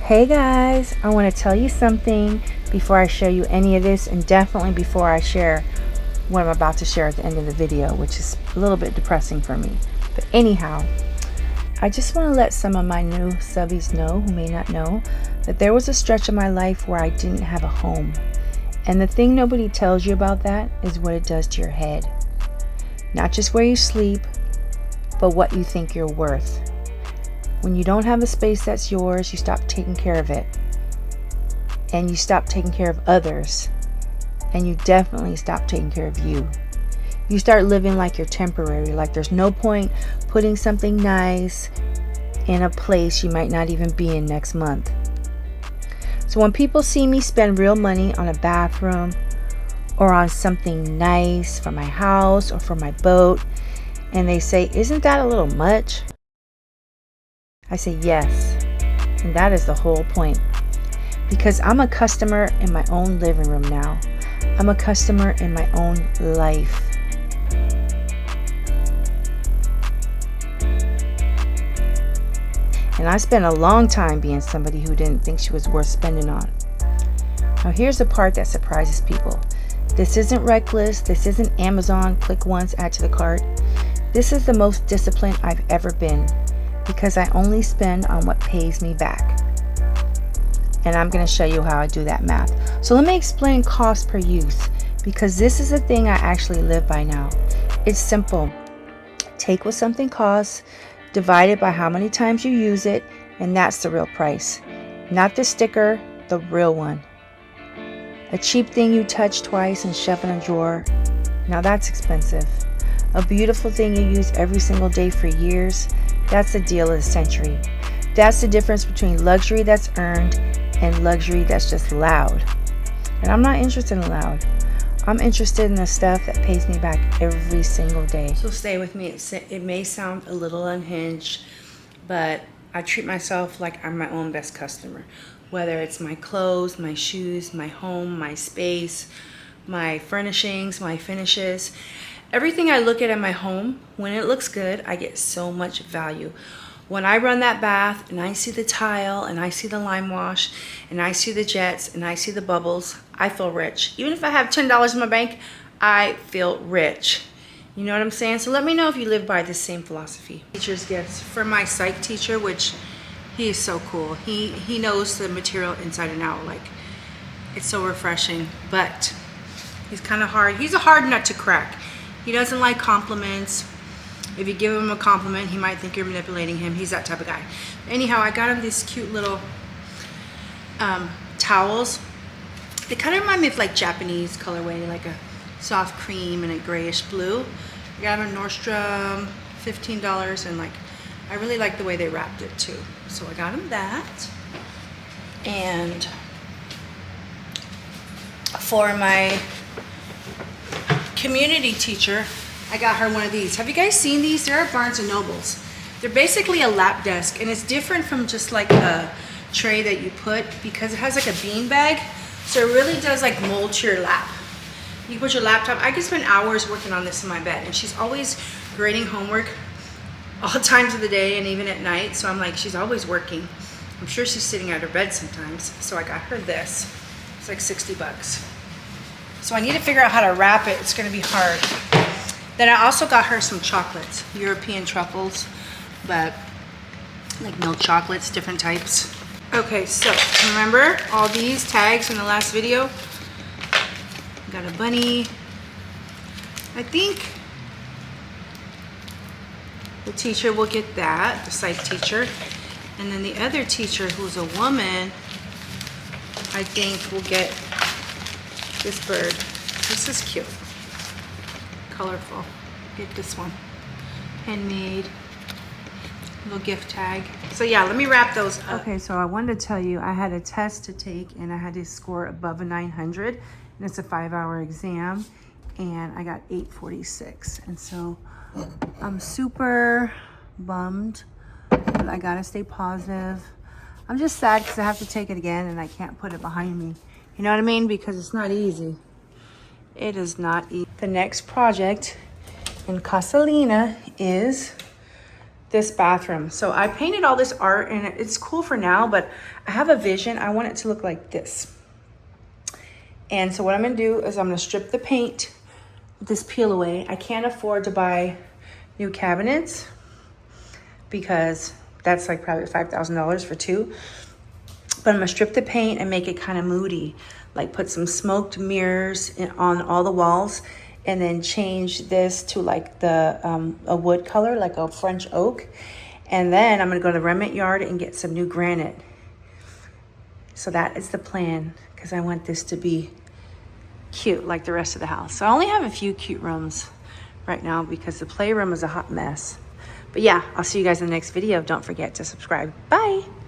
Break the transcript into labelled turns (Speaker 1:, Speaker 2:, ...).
Speaker 1: Hey guys, I want to tell you something before I show you any of this, and definitely before I share what I'm about to share at the end of the video, which is a little bit depressing for me. But anyhow, I just want to let some of my new subbies know who may not know that there was a stretch of my life where I didn't have a home. And the thing nobody tells you about that is what it does to your head. Not just where you sleep, but what you think you're worth. When you don't have a space that's yours, you stop taking care of it. And you stop taking care of others. And you definitely stop taking care of you. You start living like you're temporary, like there's no point putting something nice in a place you might not even be in next month. So when people see me spend real money on a bathroom or on something nice for my house or for my boat, and they say, "Isn't that a little much?" I say yes, and that is the whole point. Because I'm a customer in my own living room now. I'm a customer in my own life. And I spent a long time being somebody who didn't think she was worth spending on. Now here's the part that surprises people. This isn't reckless. This isn't Amazon, click once, add to the cart. This is the most disciplined I've ever been, because I only spend on what pays me back. And I'm going to show you how I do that math. So let me explain cost per use, because this is the thing I actually live by now. It's simple. Take what something costs, divide it by how many times you use it, and that's the real price. Not the sticker, the real one. A cheap thing you touch twice and shove in a drawer, now that's expensive. A beautiful thing you use every single day for years, that's the deal of the century. That's the difference between luxury that's earned and luxury that's just loud. And I'm not interested in loud. I'm interested in the stuff that pays me back every single day. So stay with me. It may sound a little unhinged, but I treat myself like I'm my own best customer. Whether it's my clothes, my shoes, my home, my space, my furnishings, my finishes. Everything I look at in my home, when it looks good, I get so much value. When I run that bath and I see the tile and I see the lime wash and I see the jets and I see the bubbles, I feel rich. Even if I have $10 in my bank, I feel rich. You know what I'm saying? So let me know if you live by this same philosophy. Teacher's gifts for my psych teacher, which he is so cool. He knows the material inside and out. Like, it's so refreshing, but he's kind of hard. He's a hard nut to crack. He doesn't like compliments. If you give him a compliment, he might think you're manipulating him. He's that type of guy. Anyhow, I got him these cute little towels. They kind of remind me of like Japanese colorway, like a soft cream and a grayish blue. I got him at Nordstrom, $15, and like I really like the way they wrapped it too. So I got him that. And for my community teacher, I got her one of these. Have you guys seen these? They're at Barnes & Noble's. They're basically a lap desk, and it's different from just like a tray that you put, because it has like a bean bag, so it really does like mold to your lap. You can put your laptop. I can spend hours working on this in my bed, and she's always grading homework all times of the day and even at night, so I'm like, she's always working. I'm sure she's sitting at her bed sometimes, so I got her this. It's like 60 bucks. So I need to figure out how to wrap it. It's gonna be hard. Then I also got her some chocolates, European truffles, but like milk chocolates, different types. Okay, so remember all these tags in the last video? Got a bunny. I think the teacher will get that, the psych teacher. And then the other teacher, who's a woman, I think will get this bird. This is cute. Colorful. Get this one. Handmade. Little gift tag. So yeah, let me wrap those up. Okay, so I wanted to tell you I had a test to take and I had to score above a 900, and it's a 5-hour exam, and I got 846. And so I'm super bummed, but I gotta stay positive. I'm just sad because I have to take it again and I can't put it behind me. You know what I mean? Because it's not easy. It is not easy. The next project in Casa Lena is this bathroom. So I painted all this art and it's cool for now, but I have a vision. I want it to look like this. And so what I'm gonna do is I'm gonna strip the paint, this peel away. I can't afford to buy new cabinets because that's like probably $5,000 for two. But I'm gonna strip the paint and make it kind of moody, like put some smoked mirrors on all the walls, and then change this to like the a wood color, like a French oak. And then I'm gonna go to the remnant yard and get some new granite. So that is the plan, because I want this to be cute like the rest of the house. So I only have a few cute rooms right now because the playroom is a hot mess. But yeah, I'll see you guys in the next video. Don't forget to subscribe. Bye.